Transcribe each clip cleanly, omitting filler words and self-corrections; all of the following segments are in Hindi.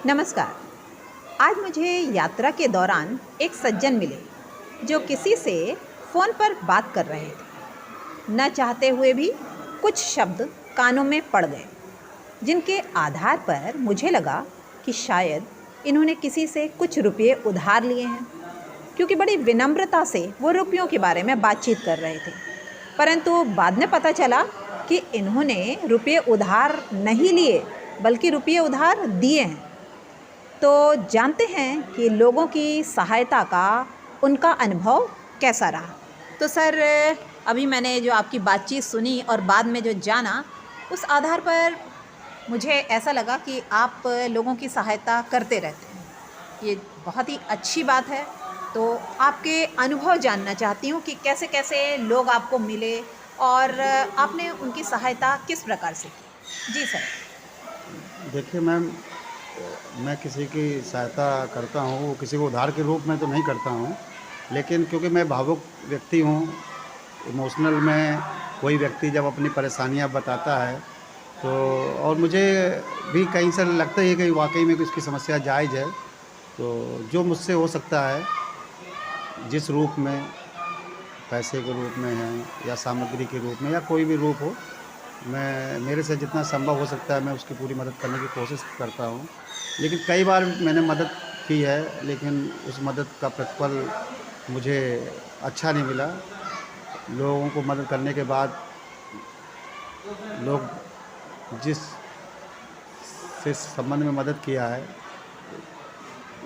नमस्कार। आज मुझे यात्रा के दौरान एक सज्जन मिले जो किसी से फ़ोन पर बात कर रहे थे। न चाहते हुए भी कुछ शब्द कानों में पड़ गए, जिनके आधार पर मुझे लगा कि शायद इन्होंने किसी से कुछ रुपये उधार लिए हैं, क्योंकि बड़ी विनम्रता से वो रुपयों के बारे में बातचीत कर रहे थे। परंतु बाद में पता चला कि इन्होंने रुपये उधार नहीं लिए, बल्कि रुपये उधार दिए हैं। तो जानते हैं कि लोगों की सहायता का उनका अनुभव कैसा रहा। तो सर, अभी मैंने जो आपकी बातचीत सुनी और बाद में जो जाना, उस आधार पर मुझे ऐसा लगा कि आप लोगों की सहायता करते रहते हैं। ये बहुत ही अच्छी बात है। तो आपके अनुभव जानना चाहती हूँ कि कैसे कैसे लोग आपको मिले और आपने उनकी सहायता किस प्रकार से की। जी सर। देखिए मैम, मैं किसी की सहायता करता हूँ, वो किसी को उधार के रूप में तो नहीं करता हूँ, लेकिन क्योंकि मैं भावुक व्यक्ति हूँ, इमोशनल में कोई व्यक्ति जब अपनी परेशानियाँ बताता है तो और मुझे भी कहीं से लगता है कि वाक़ई में कि उसकी समस्या जायज़ है, तो जो मुझसे हो सकता है, जिस रूप में, पैसे के रूप में है या सामग्री के रूप में या कोई भी रूप हो, मैं मेरे से जितना संभव हो सकता है मैं उसकी पूरी मदद करने की कोशिश करता हूँ। लेकिन कई बार मैंने मदद की है, लेकिन उस मदद का प्रतिफल मुझे अच्छा नहीं मिला। लोगों को मदद करने के बाद लोग जिस से संबंध में मदद किया है,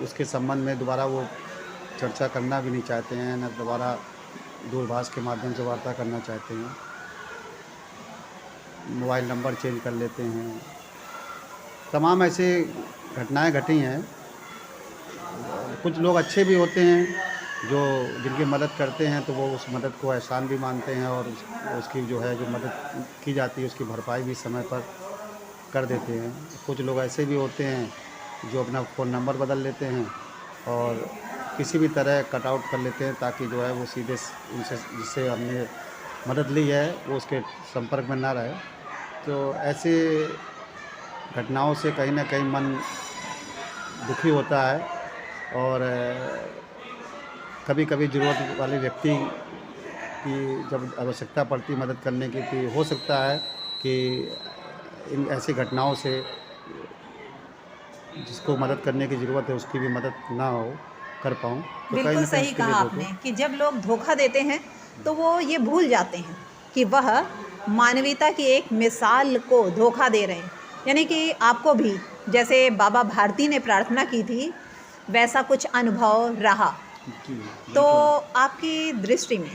उसके संबंध में दोबारा वो चर्चा करना भी नहीं चाहते हैं, ना दोबारा दूरभाष के माध्यम से वार्ता करना चाहते हैं। मोबाइल नंबर चेंज कर लेते हैं। तमाम ऐसे घटनाएँ घटी हैं। कुछ लोग अच्छे भी होते हैं जो जिनकी मदद करते हैं, तो वो उस मदद को एहसान भी मानते हैं और उसकी जो है जो मदद की जाती है उसकी भरपाई भी समय पर कर देते हैं। कुछ लोग ऐसे भी होते हैं जो अपना फ़ोन नंबर बदल लेते हैं और किसी भी तरह कट आउट कर लेते हैं, ताकि जो है वो सीधे उनसे जिससे हमने मदद ली है वो उसके संपर्क में ना रहे। तो ऐसे घटनाओं से कहीं न कहीं मन दुखी होता है और कभी-कभी ज़रूरत वाले व्यक्ति की जब आवश्यकता पड़ती है मदद करने की, तो हो सकता है कि इन ऐसी घटनाओं से जिसको मदद करने की ज़रूरत है उसकी भी मदद ना कर पाऊँ, तो कहीं बिल्कुल न कहीं सही उसके लिए कहा देखो। आपने कि जब लोग धोखा देते हैं तो वो ये भूल जाते हैं कि वह मानवीयता की एक मिसाल को धोखा दे रहे हैं। यानी कि आपको भी, जैसे बाबा भारती ने प्रार्थना की थी, वैसा कुछ अनुभव रहा। जी, तो बिल्कुल। आपकी दृष्टि में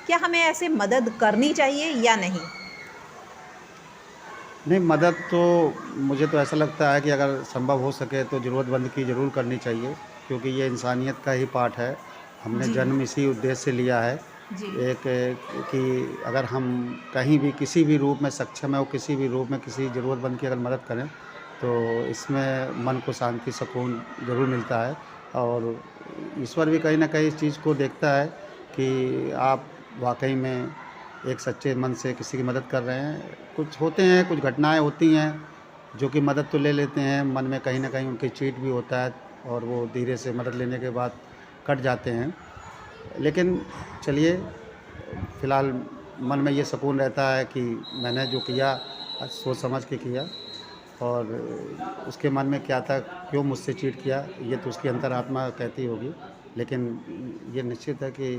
क्या हमें ऐसे मदद करनी चाहिए या नहीं? नहीं, मदद तो मुझे तो ऐसा लगता है कि अगर संभव हो सके तो ज़रूरतमंद की ज़रूर करनी चाहिए, क्योंकि ये इंसानियत का ही पार्ट है। हमने जी, जन्म इसी उद्देश्य से लिया है, जी। एक कि अगर हम कहीं भी किसी भी रूप में सक्षम है और किसी भी रूप में किसी ज़रूरतमंद की अगर मदद करें, तो इसमें मन को शांति, सुकून ज़रूर मिलता है और ईश्वर भी कहीं न कहीं इस चीज़ को देखता है कि आप वाक़ई में एक सच्चे मन से किसी की मदद कर रहे हैं। कुछ होते हैं, कुछ घटनाएँ होती हैं जो कि मदद तो ले लेते हैं, मन में कहीं न कहीं उनके चीट भी होता है और वो धीरे से मदद लेने के बाद कट जाते हैं। लेकिन चलिए, फ़िलहाल मन में ये सुकून रहता है कि मैंने जो किया सोच समझ के किया और उसके मन में क्या था, क्यों मुझसे चीट किया, ये तो उसकी अंतरात्मा कहती होगी। लेकिन ये निश्चित है कि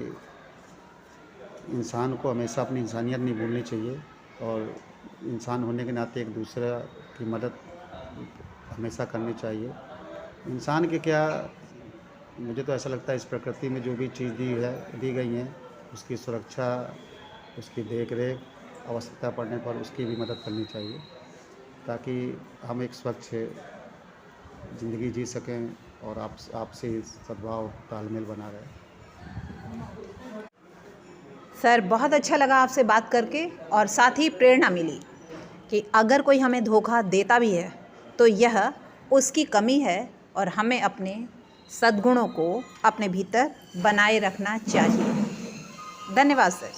इंसान को हमेशा अपनी इंसानियत नहीं भूलनी चाहिए और इंसान होने के नाते एक दूसरे की मदद हमेशा करनी चाहिए। इंसान के क्या, मुझे तो ऐसा लगता है इस प्रकृति में जो भी चीज़ दी गई हैं, उसकी सुरक्षा, उसकी देख-रेख, आवश्यकता पड़ने पर उसकी भी मदद करनी चाहिए, ताकि हम एक स्वच्छ ज़िंदगी जी सकें और आपसी सद्भाव, तालमेल बना रहे। सर, बहुत अच्छा लगा आपसे बात करके और साथ ही प्रेरणा मिली कि अगर कोई हमें धोखा देता भी है तो यह उसकी कमी है और हमें अपने सद्गुणों को अपने भीतर बनाए रखना चाहिए। धन्यवाद सर।